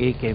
AK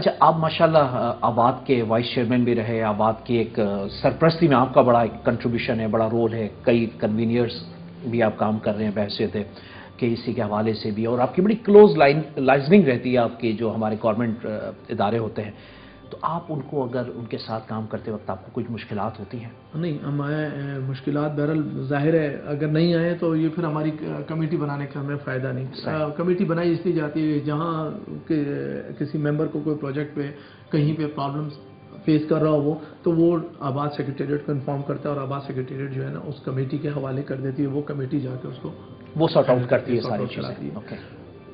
اچھا، آپ ماشاءاللہ آباد کے وائس چیئرمین بھی رہے، آباد کی ایک سرپرستی میں آپ کا بڑا کنٹریبیوشن ہے، بڑا رول ہے، کئی کنوینئرز بھی آپ کام کر رہے ہیں بحیثیت کہ اسی کے حوالے سے بھی، اور آپ کی بڑی کلوز لائزننگ رہتی ہے آپ کی جو ہمارے گورنمنٹ ادارے ہوتے ہیں، تو آپ ان کو اگر ان کے ساتھ کام کرتے وقت آپ کو کچھ مشکلات ہوتی ہیں؟ نہیں، ہمیں مشکلات بہرحال ظاہر ہے اگر نہیں آئے تو یہ پھر ہماری کمیٹی بنانے کا ہمیں فائدہ نہیں. کمیٹی بنائی اس لیے جاتی ہے جہاں کسی ممبر کو کوئی پروجیکٹ پہ کہیں پہ پرابلمس فیس کر رہا ہو وہ، تو وہ آباد سیکریٹریٹ کو انفارم کرتا ہے اور آباد سیکریٹریٹ جو ہے نا اس کمیٹی کے حوالے کر دیتی ہے، وہ کمیٹی جا کے اس کو وہ سارٹ آؤٹ کرتی ہے ساری چیزیں.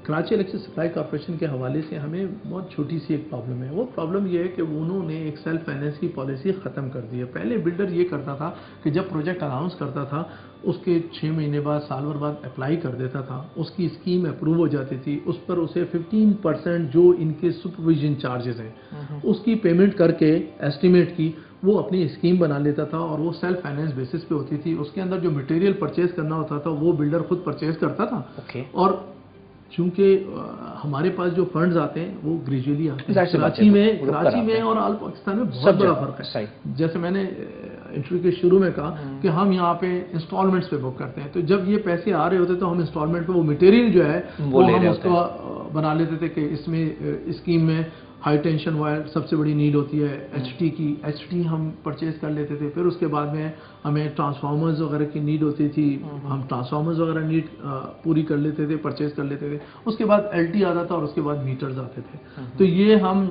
کراچی الیکٹرسٹی سپلائی کارپوریشن کے حوالے سے ہمیں بہت چھوٹی سی ایک پرابلم ہے. وہ پرابلم یہ ہے کہ انہوں نے ایک سیلف فائنینس کی پالیسی ختم کر دی ہے. پہلے بلڈر یہ کرتا تھا کہ جب پروجیکٹ اناؤنس کرتا تھا اس کے 6 مہینے بعد، سال بھر بعد اپلائی کر دیتا تھا، اس کی اسکیم اپروو ہو جاتی تھی، اس پر اسے 15% جو ان کے سپرویژن چارجز ہیں اس کی پیمنٹ کر کے ایسٹیمیٹ کی وہ اپنی اسکیم بنا لیتا تھا، اور وہ سیلف فائنینس بیسس پہ ہوتی تھی. اس کے اندر جو مٹیریل پرچیز کرنا ہوتا تھا وہ بلڈر خود پرچیز کرتا تھا. اور چونکہ ہمارے پاس جو فنڈز آتے ہیں وہ گریجولی آتے ہیں. کراچی میں اور آل پاکستان میں بہت بڑا فرق ہے. جیسے میں نے انٹرویو کے شروع میں کہا کہ ہم یہاں پہ انسٹالمنٹس پہ بک کرتے ہیں، تو جب یہ پیسے آ رہے ہوتے تو ہم انسٹالمنٹ پہ وہ مٹیریل جو ہے وہ ہم اس کو بنا لیتے تھے کہ اس میں اسکیم میں ہائی ٹینشن وائر سب سے بڑی نیڈ ہوتی ہے ایچ ٹی ہم پرچیز کر لیتے تھے. پھر اس کے بعد میں ہمیں ٹرانسفارمرز وغیرہ کی نیڈ ہوتی تھی، ہم ٹرانسفارمرز وغیرہ نیڈ پوری کر لیتے تھے، پرچیز کر لیتے تھے. اس کے بعد ایل ٹی آتا تھا اور اس کے بعد میٹرز آتے تھے. تو یہ ہم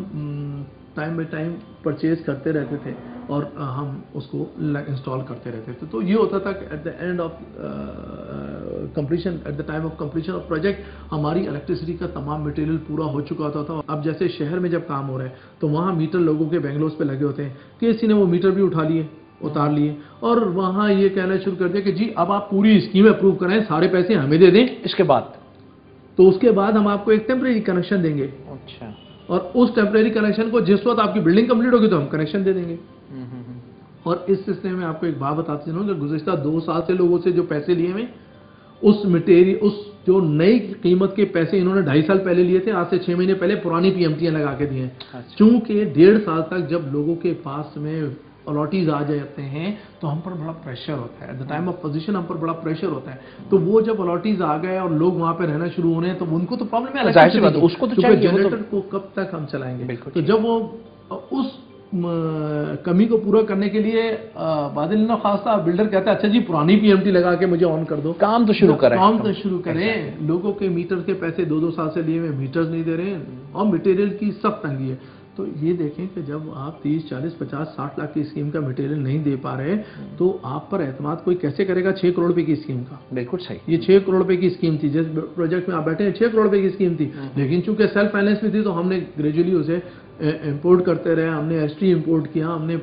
ٹائم بائی ٹائم پرچیز کرتے رہتے تھے اور ہم اس کو انسٹال کرتے رہتے تھے. تو یہ ہوتا تھا کہ at the end of completion, at the time of completion of project ہماری الیکٹریسٹی کا تمام مٹیریل پورا ہو چکا ہوتا تھا. اب جیسے شہر میں جب کام ہو رہا ہے تو وہاں میٹر لوگوں کے بینگلورز پہ لگے ہوتے ہیں، کسی نے وہ میٹر بھی اٹھا لیے، اتار لیے، اور وہاں یہ کہنا شروع کر دیا کہ جی اب آپ پوری اسکیم اپروو کرائیں، سارے پیسے ہمیں دے دیں، اس کے بعد تو اس کے بعد ہم آپ کو ایک ٹیمپریری کنیکشن دیں گے. اچھا. اور اس ٹیمپریری کنیکشن کو جس وقت آپ کی بلڈنگ کمپلیٹ ہوگی تو ہم کنیکشن دے دیں گے. اور اس سلسلے میں آپ کو ایک بات بتاتے چلوں کہ گزشتہ 2 سال سے لوگوں سے جو پیسے لیے ہوئے، اس مٹیریل، اس جو نئی قیمت کے پیسے انہوں نے 2.5 سال پہلے لیے تھے، آج سے 6 مہینے پہلے پرانی پی ایم ٹیاں لگا کے دیے ہیں. چونکہ 1.5 سال تک جب لوگوں کے پاس میں الاٹیز آ جاتے ہیں تو ہم پر بڑا پریشر ہوتا ہے. At the time of position ہم پر بڑا پریشر ہوتا ہے. تو وہ جب الاٹیز آ گئے اور لوگ وہاں پہ رہنا شروع ہونے ہیں تو ان کو تو پرابلم ہے، اس کو تو جنریٹر کو کب تک ہم چلائیں گے. تو جب وہ اس کمی کو پورا کرنے کے لیے بادل خاصہ بلڈر کہتا ہے اچھا جی پرانی پی ایم ٹی لگا کے مجھے آن کر دو، کام تو شروع کریں. لوگوں کے میٹر کے پیسے 2 سال سے لیے ہوئے میٹرز نہیں دے رہے ہیں اور مٹیریل کی سخت تنگی ہے. تو یہ دیکھیں کہ جب آپ 30, 40, 50, 60 لاکھ کی اسکیم کا مٹیریل نہیں دے پا رہے تو آپ پر اعتماد کوئی کیسے کرے گا 6 کروڑ روپے کی اسکیم کا؟ بالکل صحیح. یہ 6 کروڑ روپے کی اسکیم تھی، جس پروجیکٹ میں آپ بیٹھے ہیں 6 کروڑ روپے کی اسکیم تھی، لیکن چونکہ سیلف فائنینس میں تھی تو ہم نے گریجولی اسے امپورٹ کرتے رہے. ہم نے ایس ٹی امپورٹ کیا، ہم نے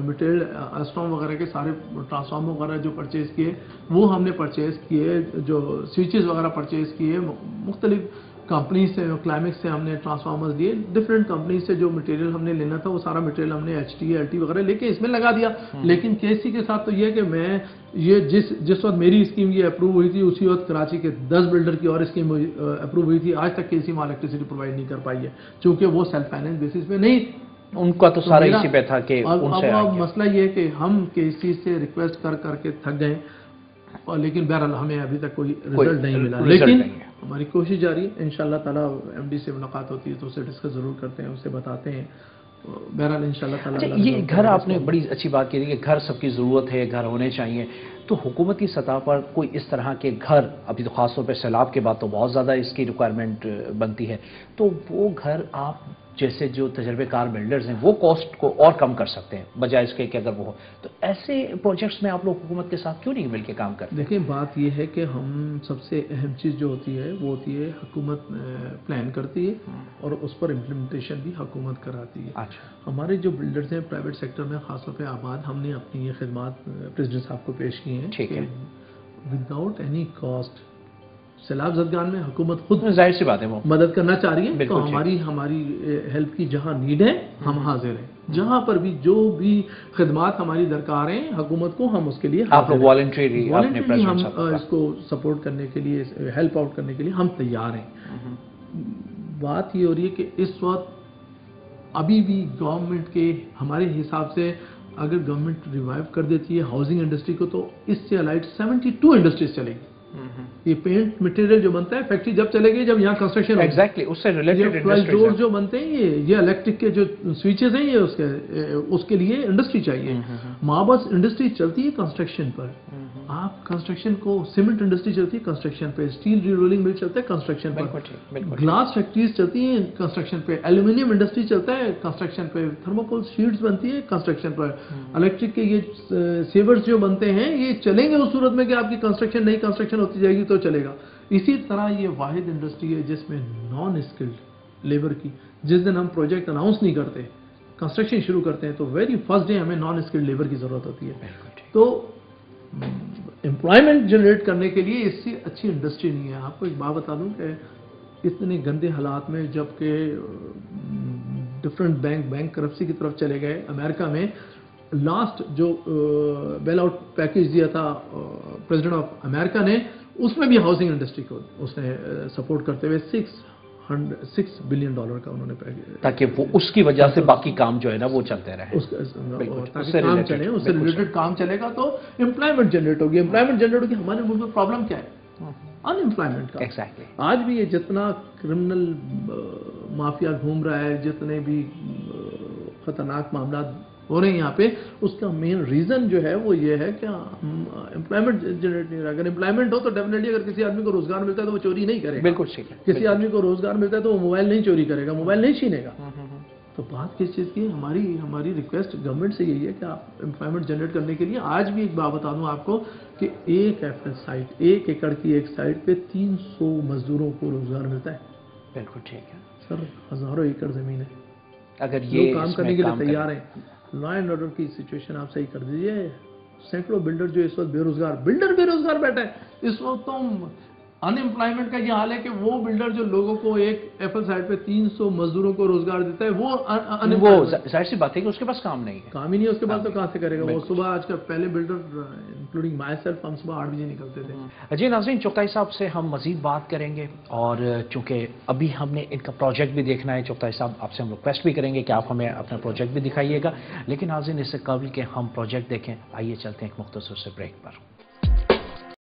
مٹیریل اسٹام وغیرہ کے سارے ٹرانسفارمر وغیرہ جو پرچیز کیے وہ ہم نے پرچیز کیے، جو سوئچز وغیرہ پرچیز کیے، مختلف کمپنی سے، کلائمیکس سے ہم نے ٹرانسفارمرز لیے، ڈفرینٹ کمپنی سے جو مٹیریل ہم نے لینا تھا وہ سارا مٹیریل ہم نے ایچ ٹی ایل ٹی وغیرہ لے کے اس میں لگا دیا. لیکن کیسی کے ساتھ تو یہ کہ میں یہ جس وقت میری اسکیم یہ اپروو ہوئی تھی اسی وقت کراچی کے 10 بلڈر کی اور اسکیم اپروو ہوئی تھی. آج تک کیسی میں الیکٹریسٹی پرووائڈ نہیں کر پائی ہے چونکہ وہ سیلف فائنینس بیسس پہ نہیں، ان کا تو سارا اسی پہ تھا کہ اب مسئلہ یہ ہے کہ ہم کسی سے ریکویسٹ کر کے تھک گئے، لیکن بہرحال ہمیں ابھی تک کوئی رزلٹ نہیں ملا. لیکن ہماری کوشش جاری ہے، انشاءاللہ تعالیٰ ایم ڈی سے ملاقات ہوتی ہے تو اسے ڈسکس ضرور کرتے ہیں، اسے بتاتے ہیں. بہرحال انشاءاللہ تعالیٰ. یہ گھر آپ نے بڑی اچھی بات کی کہ گھر سب کی ضرورت ہے، گھر ہونے چاہیے. تو حکومت کی سطح پر کوئی اس طرح کے گھر، ابھی تو خاص طور پہ سیلاب کے بعد تو بہت زیادہ اس کی ریکوائرمنٹ بنتی ہے، تو وہ گھر آپ جیسے جو تجربے کار بلڈرز ہیں وہ کاسٹ کو اور کم کر سکتے ہیں بجائے اس کے کہ اگر وہ ہو. تو ایسے پروجیکٹس میں آپ لوگ حکومت کے ساتھ کیوں نہیں مل کے کام کرتے؟ دیکھیں بات یہ ہے کہ ہم سب سے اہم چیز جو ہوتی ہے وہ ہوتی ہے حکومت پلان کرتی ہے اور اس پر امپلیمنٹیشن بھی حکومت کراتی ہے. اچھا. ہمارے جو بلڈرز ہیں پرائیویٹ سیکٹر میں خاص طور پہ آباد، ہم نے اپنی یہ خدمات پریزیڈنٹ صاحب کو پیش کی ہیں. ٹھیک ہے. وداؤٹ اینی کاسٹ سیلاب زدگان میں حکومت خود ظاہر سی بات ہے وہ مدد کرنا چاہ رہی ہے، تو ہماری ہیلپ کی جہاں نیڈ ہے ہم حاضر ہیں. جہاں پر بھی جو بھی خدمات ہماری درکار ہیں حکومت کو ہم اس کے لیے آپ لوگ والنٹری ہم اس کو سپورٹ کرنے کے لیے، ہیلپ آؤٹ کرنے کے لیے ہم تیار ہیں. بات یہ ہو رہی ہے کہ اس وقت ابھی بھی گورنمنٹ کے ہمارے حساب سے اگر گورنمنٹ ریوائیو کر دیتی ہے ہاؤسنگ انڈسٹری کو تو اس سے الائٹ 72 انڈسٹریز چلے گی. یہ پینٹ مٹیریل جو بنتا ہے فیکٹری جب چلے گی جب یہاں کنسٹرکشن ایگزیکٹلی اس سے ریلیٹڈ فلش ڈورز جو بنتے ہیں یہ الیکٹرک کے جو سوئچز ہیں یہ اس کے لیے انڈسٹری چاہیے. مابس انڈسٹری چلتی ہے کنسٹرکشن پر. آپ کنسٹرکشن کو سیمنٹ انڈسٹری چلتی ہے کنسٹرکشن پہ, اسٹیل ری رولنگ مل چلتا ہے کنسٹرکشن پر, گلاس فیکٹریز چلتی ہیں کنسٹرکشن پہ, ایلومینیم انڈسٹری چلتا ہے کنسٹرکشن پہ, تھرموکول شیٹس بنتی ہے کنسٹرکشن پر, الیکٹرک کے یہ سیورز جو بنتے ہیں یہ چلیں گے اس صورت میں کہ آپ کی کنسٹرکشن نئی کنسٹرکشن ہوتی جائے گی تو چلے گا. اسی طرح یہ واحد انڈسٹری ہے جس میں نان اسکلڈ لیبر کی, جس دن ہم پروجیکٹ اناؤنس نہیں کرتے کنسٹرکشن شروع کرتے ہیں تو ویری فرسٹ ڈے ہمیں نان اسکلڈ لیبر کی ضرورت ہوتی ہے. تو امپلائمنٹ جنریٹ کرنے کے لیے اس سے اچھی انڈسٹری نہیں ہے. آپ کو ایک بات بتا دوں کہ اتنے گندے حالات میں جب کہ ڈفرینٹ بینک کرپسی کی طرف چلے گئے امریکہ میں, لاسٹ جو بیل آؤٹ پیکیج دیا تھا پریزیڈنٹ آف امریکہ نے اس میں بھی ہاؤسنگ انڈسٹری کو اس نے سپورٹ کرتے ہوئے $6 بلین کا انہوں نے پیکیج, تاکہ وہ اس کی وجہ سے باقی کام جو ہے نا وہ چلتے رہے, تاکہ کام چلے, اس سے ریلیٹڈ کام چلے گا تو امپلائمنٹ جنریٹ ہوگی. امپلائمنٹ جنریٹ ہوگی. ہمارے ملک میں پرابلم کیا ہے؟ ان امپلائمنٹ کا. آج بھی یہ جتنا کرمنل مافیا گھوم رہا ہے, جتنے بھی خطرناک معاملات ہو رہے ہیں یہاں پہ, اس کا مین ریزن جو ہے وہ یہ ہے کہ امپلائمنٹ جنریٹ نہیں رہا. اگر امپلائمنٹ ہو تو ڈیفینیٹلی اگر کسی آدمی کو روزگار ملتا ہے تو وہ چوری نہیں کرے گا. بالکل ٹھیک ہے. کسی آدمی کو روزگار ملتا ہے تو وہ موبائل نہیں چوری کرے گا, موبائل نہیں چھینے گا. تو بات کس چیز کی, ہماری ریکویسٹ گورنمنٹ سے یہی ہے کہ آپ امپلائمنٹ جنریٹ کرنے کے لیے آج بھی ایک بات بتا دوں آپ کو کہ ایک سائٹ, 1 ایکڑ کی ایک سائٹ پہ 300 مزدوروں کو روزگار ملتا ہے. بالکل ٹھیک ہے سر, ہزاروں ایکڑ زمین ہے, اگر یہ کام کرنے کے لیے تیار ہیں. لا اینڈ آرڈر کی سچویشن آپ صحیح کر دیجیے. سینکڑوں بلڈر جو اس وقت بے روزگار بیٹھا ہے اس وقت, تو ان امپلائمنٹ کا یہ حال ہے کہ وہ بلڈر جو لوگوں کو ایک ایپل سائٹ پہ 300 مزدوروں کو روزگار دیتا ہے وہ ظاہر سی بات ہے کہ اس کے پاس کام نہیں ہے. کام ہی نہیں ہے اس کے پاس, تو کہاں سے کرے گا وہ. صبح آج کا پہلے بلڈر انکلوڈنگ مائی سیلف ہم صبح 8 بجے نکلتے تھے. جی ناظرین, چغتائی صاحب سے ہم مزید بات کریں گے, اور چونکہ ابھی ہم نے ان کا پروجیکٹ بھی دیکھنا ہے, چغتائی صاحب آپ سے ہم ریکویسٹ بھی کریں گے کہ آپ ہمیں اپنا پروجیکٹ بھی دکھائیے گا. لیکن ناظرین, اس سے قبل کہ ہم پروجیکٹ دیکھیں, آئیے چلتے ہیں ایک مختصر سے بریک پر.